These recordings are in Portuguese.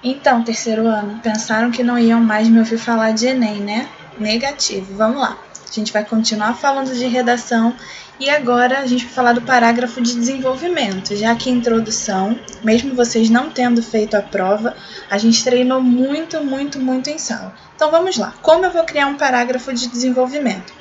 Então, terceiro ano, pensaram que não iam mais me ouvir falar de Enem, né? Negativo. Vamos lá. A gente vai continuar falando de redação e agora a gente vai falar do parágrafo de desenvolvimento, já que introdução, mesmo vocês não tendo feito a prova, a gente treinou muito em sala. Então vamos lá. Como eu vou criar um parágrafo de desenvolvimento?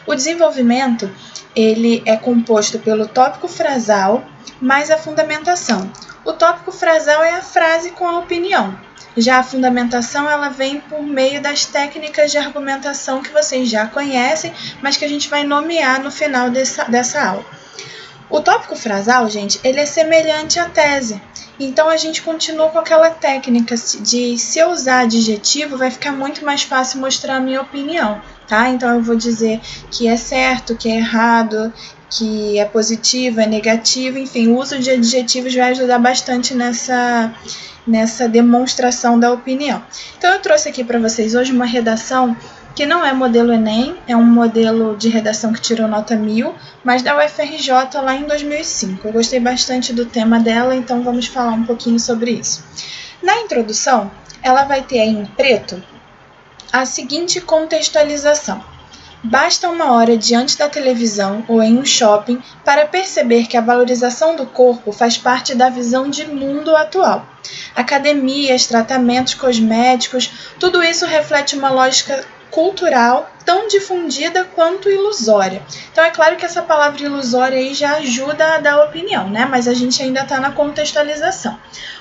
O desenvolvimento, ele é composto pelo tópico frasal mais a fundamentação. O tópico frasal é a frase com a opinião. Já a fundamentação, ela vem por meio das técnicas de argumentação que vocês já conhecem, mas que a gente vai nomear no final dessa aula. O tópico frasal, gente, ele é semelhante à tese. Então, a gente continua com aquela técnica de, se eu usar adjetivo, vai ficar muito mais fácil mostrar a minha opinião, tá? Então, eu vou dizer que é certo, que é errado, que é positivo, é negativo, enfim, o uso de adjetivos vai ajudar bastante nessa demonstração da opinião. Então, eu trouxe aqui para vocês hoje uma redação que não é modelo Enem, é um modelo de redação que tirou nota 1000, mas da UFRJ lá em 2005. Eu gostei bastante do tema dela, então vamos falar um pouquinho sobre isso. Na introdução, ela vai ter aí em preto a seguinte contextualização. Basta uma hora diante da televisão ou em um shopping para perceber que a valorização do corpo faz parte da visão de mundo atual. Academias, tratamentos cosméticos, tudo isso reflete uma lógica cultural tão difundida quanto ilusória. Então é claro que essa palavra ilusória aí já ajuda a dar opinião, né? Mas a gente ainda está na contextualização.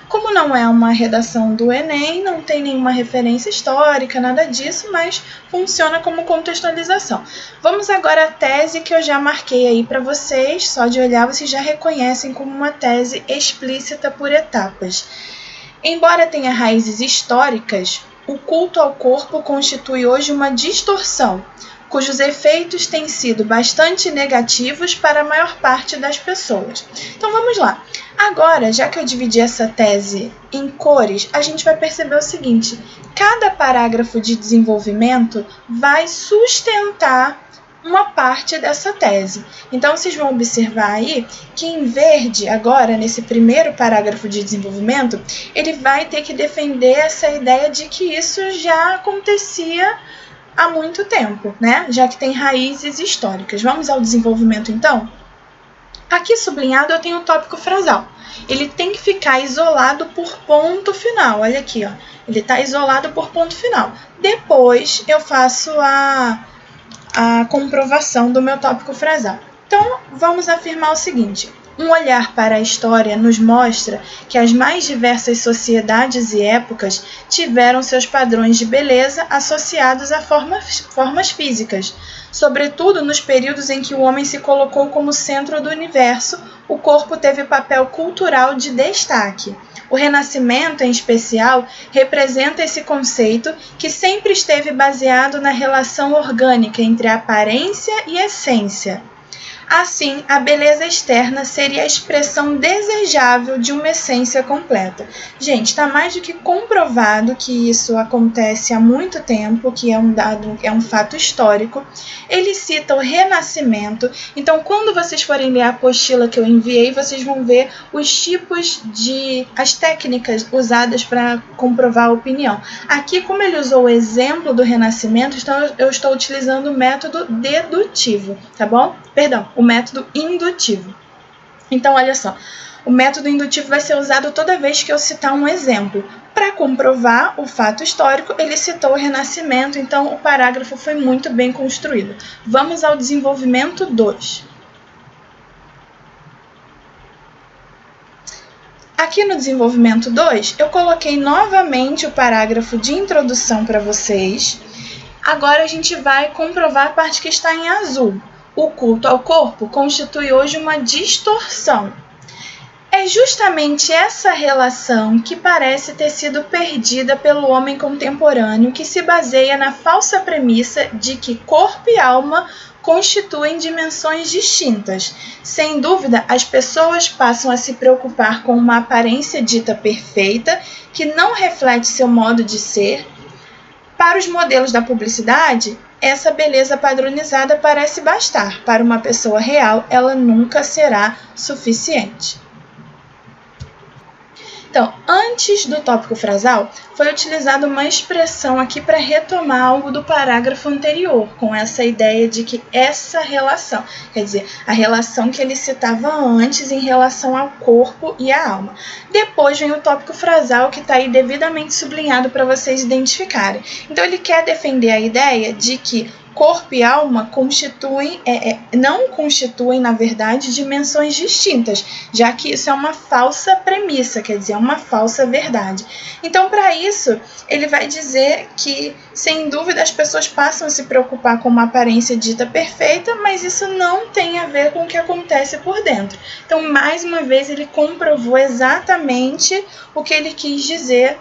Como não é uma redação do Enem, não tem nenhuma referência histórica, nada disso, mas funciona como contextualização. Vamos agora à tese que eu já marquei aí para vocês, só de olhar vocês já reconhecem como uma tese explícita por etapas. Embora tenha raízes históricas, o culto ao corpo constitui hoje uma distorção, cujos efeitos têm sido bastante negativos para a maior parte das pessoas. Então vamos lá. Agora, já que eu dividi essa tese em cores, a gente vai perceber o seguinte: cada parágrafo de desenvolvimento vai sustentar uma parte dessa tese. Então, vocês vão observar aí que em verde, agora, nesse primeiro parágrafo de desenvolvimento, ele vai ter que defender essa ideia de que isso já acontecia há muito tempo, né? Já que tem raízes históricas. Vamos ao desenvolvimento, então? Aqui sublinhado eu tenho o tópico frasal. Ele tem que ficar isolado por ponto final. Olha aqui, ó. Ele está isolado por ponto final. Depois eu faço a comprovação do meu tópico frasal. Então, vamos afirmar o seguinte: um olhar para a história nos mostra que as mais diversas sociedades e épocas tiveram seus padrões de beleza associados a formas físicas. Sobretudo nos períodos em que o homem se colocou como centro do universo, o corpo teve papel cultural de destaque. O Renascimento, em especial, representa esse conceito que sempre esteve baseado na relação orgânica entre aparência e essência. Assim, a beleza externa seria a expressão desejável de uma essência completa. Gente, está mais do que comprovado que isso acontece há muito tempo, que é um fato histórico. Ele cita o Renascimento. Então, quando vocês forem ler a apostila que eu enviei, vocês vão ver os tipos as técnicas usadas para comprovar a opinião. Aqui, como ele usou o exemplo do Renascimento, então eu estou utilizando o método dedutivo, tá bom? Perdão, o método indutivo. Então, olha só, o método indutivo vai ser usado toda vez que eu citar um exemplo. Para comprovar o fato histórico, ele citou o Renascimento, então o parágrafo foi muito bem construído. Vamos ao desenvolvimento 2. Aqui no desenvolvimento 2, eu coloquei novamente o parágrafo de introdução para vocês. Agora a gente vai comprovar a parte que está em azul. O culto ao corpo constitui hoje uma distorção. É justamente essa relação que parece ter sido perdida pelo homem contemporâneo, que se baseia na falsa premissa de que corpo e alma constituem dimensões distintas. Sem dúvida, as pessoas passam a se preocupar com uma aparência dita perfeita, que não reflete seu modo de ser. Para os modelos da publicidade, essa beleza padronizada parece bastar. Para uma pessoa real, ela nunca será suficiente. Então, antes do tópico frasal, foi utilizada uma expressão aqui para retomar algo do parágrafo anterior, com essa ideia de que essa relação, quer dizer, a relação que ele citava antes em relação ao corpo e à alma. Depois vem o tópico frasal, que está aí devidamente sublinhado para vocês identificarem. Então, ele quer defender a ideia de que corpo e alma não constituem, na verdade, dimensões distintas, já que isso é uma falsa premissa, quer dizer, uma falsa verdade. Então, para isso, ele vai dizer que, sem dúvida, as pessoas passam a se preocupar com uma aparência dita perfeita, mas isso não tem a ver com o que acontece por dentro. Então, mais uma vez, ele comprovou exatamente o que ele quis dizer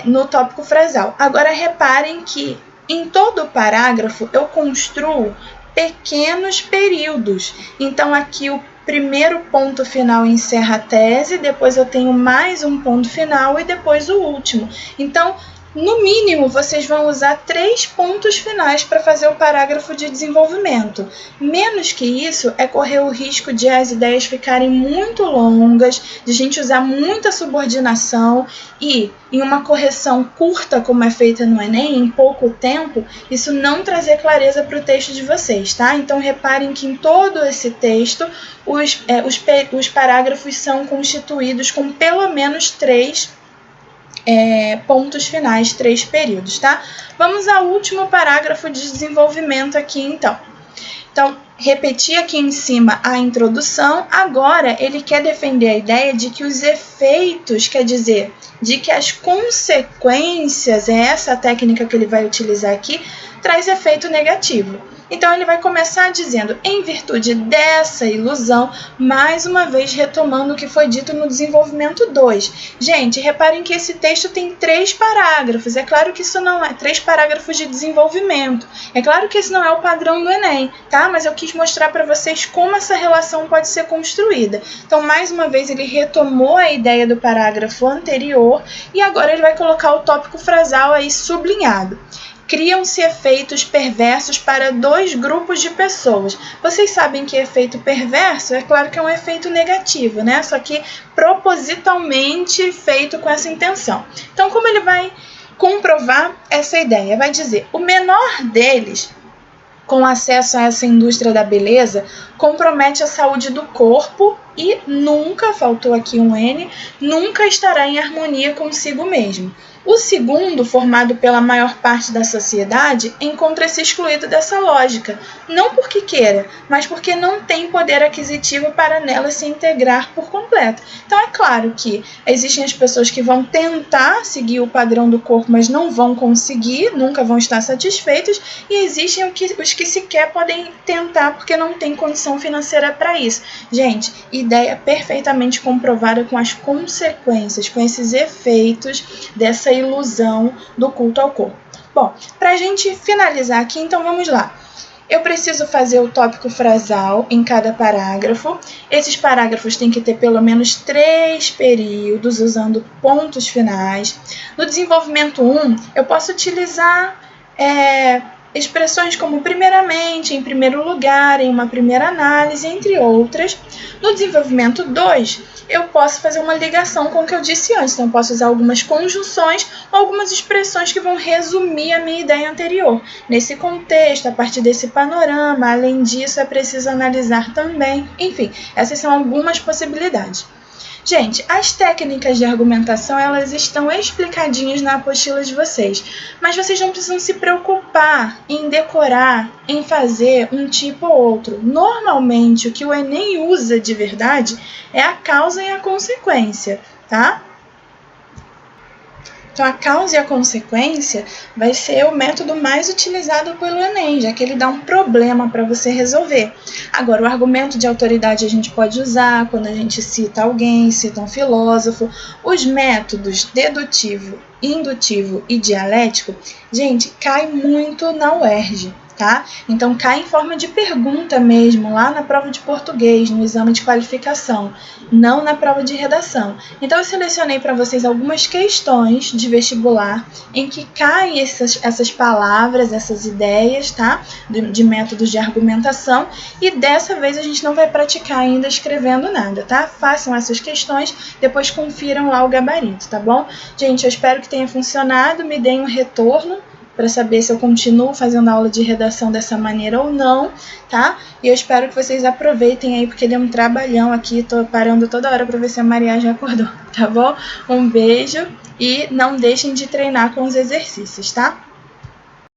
no tópico frasal. Agora, reparem que em todo o parágrafo, eu construo pequenos períodos. Então, aqui o primeiro ponto final encerra a tese, depois eu tenho mais um ponto final e depois o último. Então, no mínimo, vocês vão usar 3 pontos finais para fazer o parágrafo de desenvolvimento. Menos que isso, é correr o risco de as ideias ficarem muito longas, de a gente usar muita subordinação e, em uma correção curta, como é feita no Enem, em pouco tempo, isso não trazer clareza para o texto de vocês, tá? Então, reparem que em todo esse texto, os parágrafos são constituídos com pelo menos 3 pontos finais, 3 períodos, tá? Vamos ao último parágrafo de desenvolvimento aqui, então. Então, repeti aqui em cima a introdução, agora ele quer defender a ideia de que os efeitos, quer dizer, de que as consequências, é essa a técnica que ele vai utilizar aqui, traz efeito negativo. Então, ele vai começar dizendo, em virtude dessa ilusão, mais uma vez retomando o que foi dito no desenvolvimento 2. Gente, reparem que esse texto tem 3 parágrafos. É claro que isso não é 3 parágrafos de desenvolvimento. É claro que esse não é o padrão do Enem, tá? Mas eu quis mostrar para vocês como essa relação pode ser construída. Então, mais uma vez, ele retomou a ideia do parágrafo anterior e agora ele vai colocar o tópico frasal aí sublinhado. Criam-se efeitos perversos para 2 grupos de pessoas. Vocês sabem que efeito perverso, é claro que é um efeito negativo, né? Só que propositalmente feito com essa intenção. Então, como ele vai comprovar essa ideia? Vai dizer, o menor deles, com acesso a essa indústria da beleza, compromete a saúde do corpo e nunca, faltou aqui um N, nunca estará em harmonia consigo mesmo. O segundo, formado pela maior parte da sociedade, encontra-se excluído dessa lógica, não porque queira, mas porque não tem poder aquisitivo para nela se integrar por completo. Então, é claro que existem as pessoas que vão tentar seguir o padrão do corpo, mas não vão conseguir, nunca vão estar satisfeitos, e existem os que sequer podem tentar porque não tem condição financeira para isso. Gente, ideia perfeitamente comprovada com as consequências, com esses efeitos dessa ilusão do culto ao corpo. Bom, para a gente finalizar aqui, então vamos lá. Eu preciso fazer o tópico frasal em cada parágrafo. Esses parágrafos têm que ter pelo menos 3 períodos, usando pontos finais. No desenvolvimento 1, eu posso utilizar expressões como primeiramente, em primeiro lugar, em uma primeira análise, entre outras. No desenvolvimento 2, eu posso fazer uma ligação com o que eu disse antes. Então, eu posso usar algumas conjunções ou algumas expressões que vão resumir a minha ideia anterior. Nesse contexto, a partir desse panorama, além disso, é preciso analisar também. Enfim, essas são algumas possibilidades. Gente, as técnicas de argumentação, elas estão explicadinhas na apostila de vocês, mas vocês não precisam se preocupar em decorar, em fazer um tipo ou outro. Normalmente, o que o Enem usa de verdade é a causa e a consequência, tá? Então, a causa e a consequência vai ser o método mais utilizado pelo Enem, já que ele dá um problema para você resolver. Agora, o argumento de autoridade a gente pode usar quando a gente cita alguém, cita um filósofo. Os métodos dedutivo, indutivo e dialético, gente, cai muito na UERJ, tá? Então cai em forma de pergunta mesmo, lá na prova de português, no exame de qualificação, não na prova de redação. Então eu selecionei para vocês algumas questões de vestibular em que caem essas palavras, essas ideias, tá? De métodos de argumentação, e dessa vez a gente não vai praticar ainda escrevendo nada, tá? Façam essas questões, depois confiram lá o gabarito, tá bom? Gente, eu espero que tenha funcionado, me deem um retorno para saber se eu continuo fazendo aula de redação dessa maneira ou não, tá? E eu espero que vocês aproveitem aí, porque deu um trabalhão aqui, tô parando toda hora para ver se a Maria já acordou, tá bom? Um beijo e não deixem de treinar com os exercícios, tá?